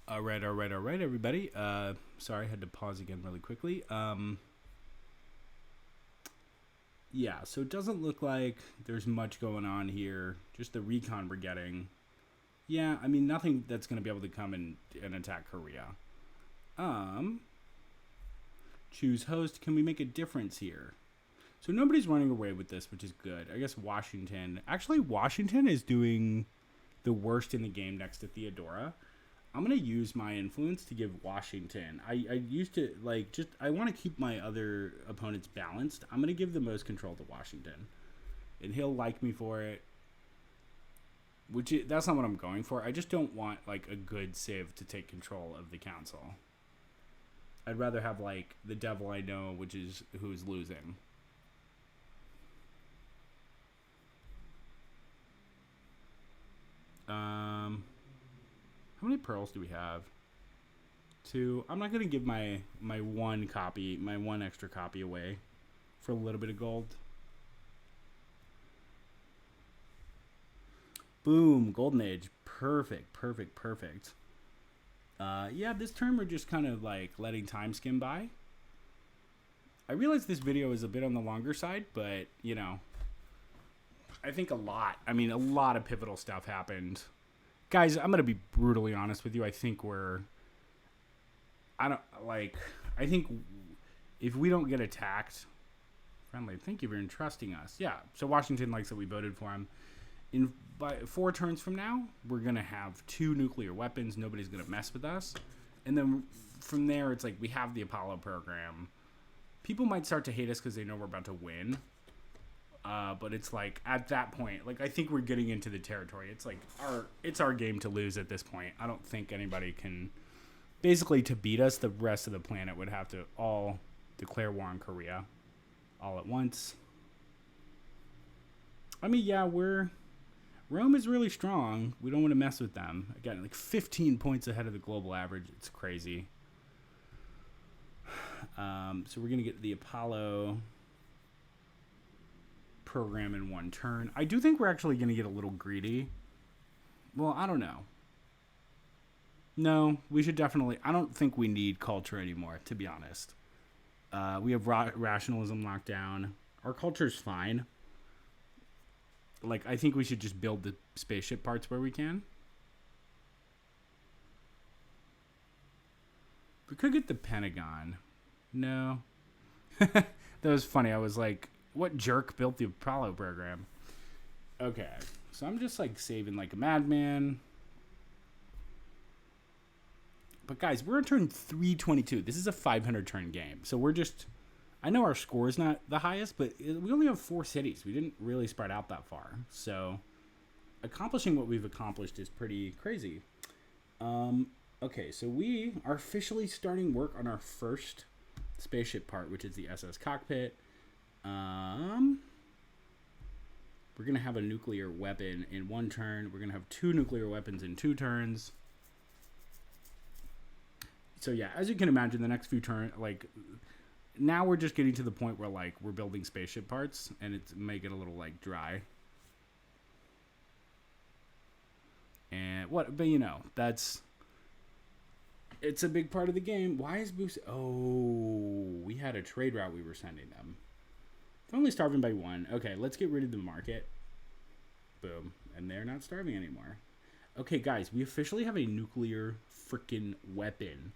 All right, everybody. Sorry, I had to pause again really quickly. Yeah, so it doesn't look like there's much going on here. Just the recon we're getting. Yeah, I mean, nothing that's going to be able to come and attack Korea. Choose host. Can we make a difference here? So nobody's running away with this, which is good. I guess Washington. Actually, Washington is doing the worst in the game next to Theodora. I'm going to use my influence to give Washington. I used to, like, just, I want to keep my other opponents balanced. I'm going to give the most control to Washington. And he'll like me for it. That's not what I'm going for. I just don't want, like, a good Civ to take control of the council. I'd rather have, like, the devil I know, which is who's losing. How many pearls do we have? 2. I'm not going to give my one extra copy away for a little bit of gold. Boom, Golden Age. Perfect. Yeah, this turn we're just kind of like letting time skim by. I realize this video is a bit on the longer side, but, you know, I think a lot of pivotal stuff happened. Guys, I'm going to be brutally honest with you. I think if we don't get attacked, friendly, thank you for entrusting us. Yeah, so Washington likes that we voted for him. By 4 turns from now, we're going to have 2 nuclear weapons. Nobody's going to mess with us. And then from there, it's like we have the Apollo program. People might start to hate us because they know we're about to win. But it's like, at that point, like, I think we're getting into the territory. It's like, it's our game to lose at this point. I don't think anybody can... Basically, to beat us, the rest of the planet would have to all declare war on Korea all at once. I mean, yeah, Rome is really strong. We don't want to mess with them. Again, like 15 points ahead of the global average. It's crazy. So we're going to get the Apollo program in 1 turn. I do think we're actually going to get a little greedy. Well, I don't know. No, we should definitely... I don't think we need culture anymore, to be honest. We have rationalism locked down. Our culture's fine. Like, I think we should just build the spaceship parts where we can. We could get the Pentagon. No. That was funny. I was like, what jerk built the Apollo program? Okay. So I'm just, like, saving like a madman. But, guys, we're on turn 322. This is a 500-turn game. So we're just... I know our score is not the highest, but we only have 4 cities. We didn't really spread out that far. So accomplishing what we've accomplished is pretty crazy. Okay, so we are officially starting work on our first spaceship part, which is the SS cockpit. We're going to have a nuclear weapon in 1 turn. We're going to have 2 nuclear weapons in 2 turns. So, yeah, as you can imagine, the next few turns, like... Now we're just getting to the point where, like, we're building spaceship parts, and it's make it a little, like, dry. And but, you know, that's... It's a big part of the game. Why is Boost... Oh, we had a trade route we were sending them. They're only starving by 1. Okay, let's get rid of the market. Boom. And they're not starving anymore. Okay, guys, we officially have a nuclear freaking weapon.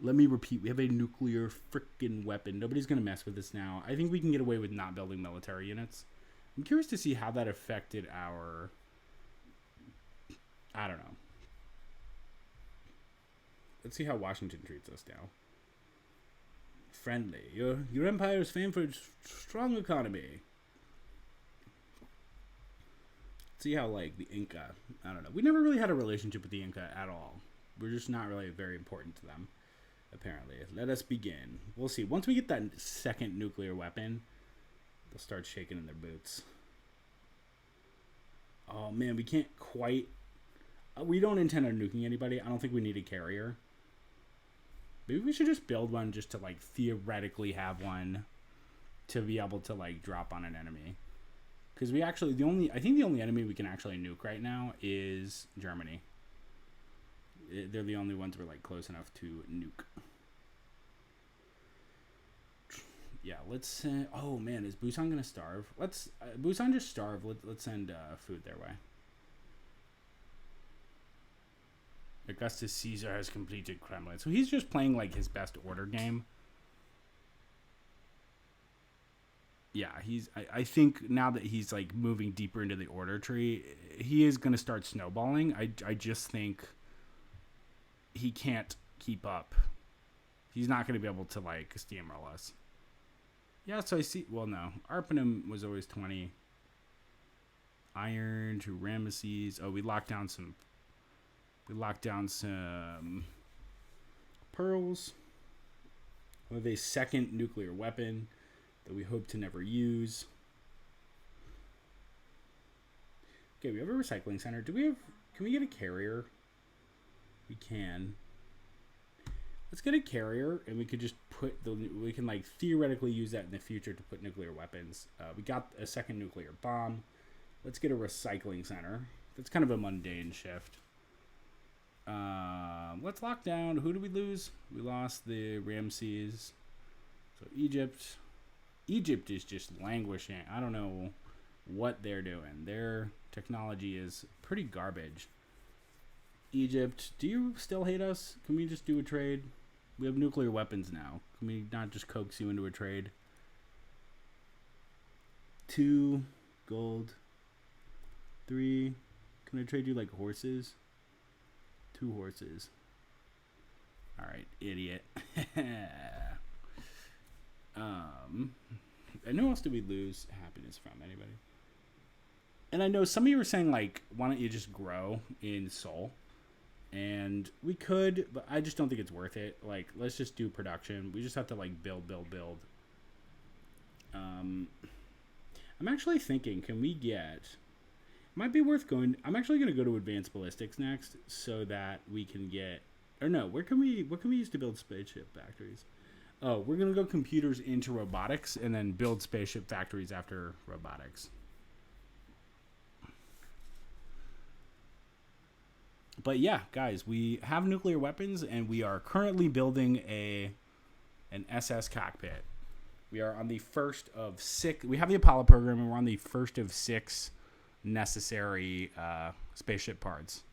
Let me repeat. We have a nuclear freaking weapon. Nobody's going to mess with this now. I think we can get away with not building military units. I'm curious to see how that affected our... I don't know. Let's see how Washington treats us now. Friendly. Your empire is famed for its strong economy. See how, like, the Inca... I don't know. We never really had a relationship with the Inca at all. We're just not really very important to them, apparently. Let us begin. We'll see. Once we get that second nuclear weapon, they'll start shaking in their boots. Oh, man, we can't quite... We don't intend on nuking anybody. I don't think we need a carrier. Maybe we should just build one just to, like, theoretically have one to be able to, like, drop on an enemy. Because we actually, I think the only enemy we can actually nuke right now is Germany. They're the only ones we're, like, close enough to nuke. Yeah, let's, oh, man, is Busan going to starve? Busan just starve. Let's send food their way. Augustus Caesar has completed Kremlin. So he's just playing, like, his best order game. Yeah, I think now that he's, like, moving deeper into the order tree, he is going to start snowballing. I just think he can't keep up. He's not going to be able to, like, steamroll us. Yeah, so I see... Well, no. Arpanem was always 20. Iron to Ramesses. Oh, we locked down some... pearls. We have a second nuclear weapon that we hope to never use. Okay, we have a recycling center. Can we get a carrier? We can. Let's get a carrier, and we could just we can, like, theoretically use that in the future to put nuclear weapons. We got a second nuclear bomb. Let's get a recycling center. That's kind of a mundane shift. Let's lock down. Who did we lose? We lost the Ramesses. So Egypt. Egypt is just languishing. I don't know what they're doing. Their technology is pretty garbage. Egypt, do you still hate us? Can we just do a trade? We have nuclear weapons now. Can we not just coax you into a trade? 2 gold. 3. Can I trade you, like, horses? 2 horses. Alright, idiot. And who else did we lose happiness from? Anybody? And I know some of you were saying, like, why don't you just grow in Seoul? And we could, but I just don't think it's worth it. Like, let's just do production. We just have to, like, build. I'm actually thinking, can we get... Might be worth going... I'm actually going to go to advanced ballistics next so that we can get... Or no, what can we use to build spaceship factories? Oh, we're going to go computers into robotics and then build spaceship factories after robotics. But yeah, guys, we have nuclear weapons and we are currently building an SS cockpit. We are on the first of 6. We have the Apollo program and we're on the first of 6 necessary spaceship parts.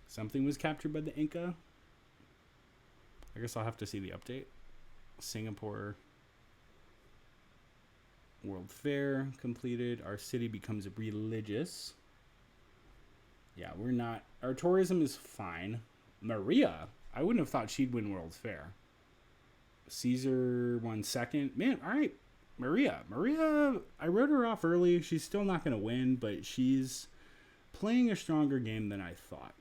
Something was captured by the Inca. I guess I'll have to see the update. Singapore World Fair completed. Our city becomes religious. Yeah, we're not... Our tourism is fine. Maria, I wouldn't have thought she'd win World's Fair. Caesar won second. Man, all right. Maria, I wrote her off early. She's still not going to win, but she's playing a stronger game than I thought.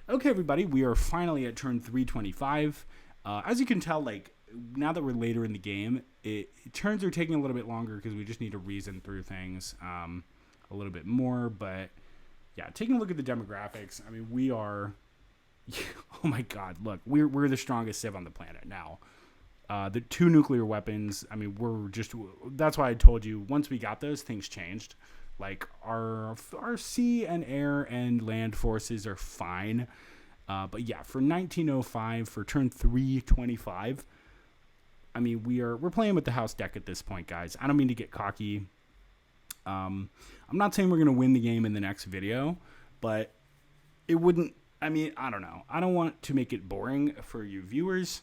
Okay, everybody, we are finally at turn 325. As you can tell, like, now that we're later in the game, turns are taking a little bit longer because we just need to reason through things a little bit more. But yeah, taking a look at the demographics, I mean, we are... Oh my God! Look, we're the strongest civ on the planet now. The 2 nuclear weapons, I mean, that's why I told you, once we got those, things changed. Like, our sea and air and land forces are fine. But yeah, for 1905, for turn 325, I mean, we're playing with the house deck at this point, guys. I don't mean to get cocky. I'm not saying we're going to win the game in the next video, but it wouldn't, I mean, I don't know. I don't want to make it boring for you viewers.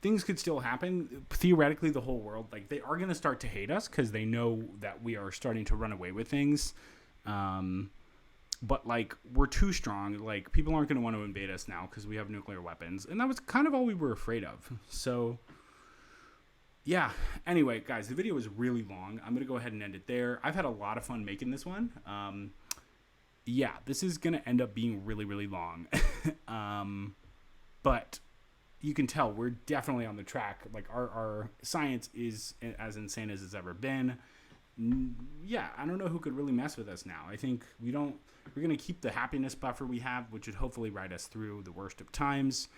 Things could still happen. Theoretically, the whole world, like, they are going to start to hate us because they know that we are starting to run away with things. But, like, we're too strong. Like, people aren't going to want to invade us now because we have nuclear weapons. And that was kind of all we were afraid of. So, yeah. Anyway, guys, the video is really long. I'm going to go ahead and end it there. I've had a lot of fun making this one. Yeah, this is going to end up being really, really long. But you can tell we're definitely on the track. Like, our science is as insane as it's ever been. Yeah, I don't know who could really mess with us now. I think we're going to keep the happiness buffer we have, which would hopefully ride us through the worst of times.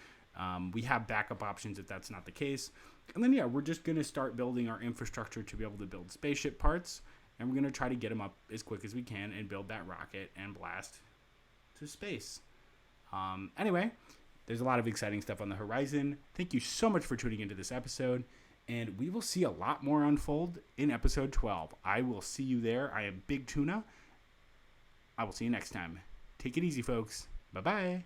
We have backup options if that's not the case. And then, yeah, we're just going to start building our infrastructure to be able to build spaceship parts. And we're going to try to get them up as quick as we can and build that rocket and blast to space. Anyway, there's a lot of exciting stuff on the horizon. Thank you so much for tuning into this episode. And we will see a lot more unfold in episode 12. I will see you there. I am Big Tuna. I will see you next time. Take it easy, folks. Bye-bye.